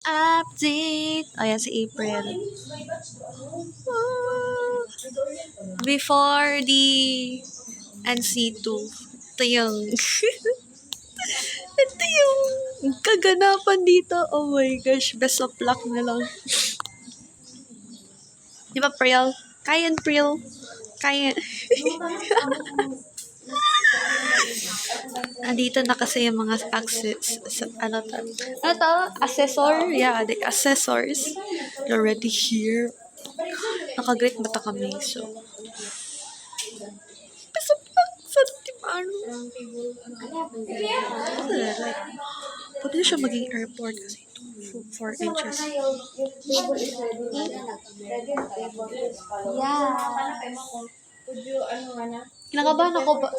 Update. Ayan si April. Before the NC2. Ito yung ito yung kaganapan dito. Oh my gosh. Best of luck na lang. Di ba, Pril? Kaya, Pril. Kaya. Andito na kasi yung mga access, ano to? Ano to? Assessor? Yeah, the assessors. They're already here. Nakagrade mata kami, so. Best of luck sa Timano. Like, pwede siya maging airport kasi 4 inches. Yeah. Kinakabahan ako ba?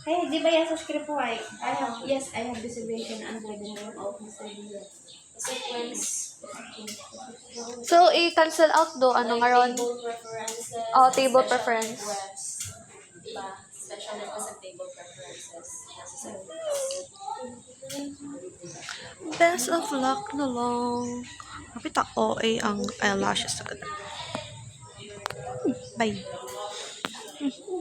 Hey, di ba yan sa script mo ay? I have reservation under the name of Mr. Diaz. Sequence. So, i-cancel out do. Ano nga ron? Table preferences. Oh, table preference. Diba? Special request of table preferences. Best of luck na lang. Kapita OA ang eyelashes agad. Bye.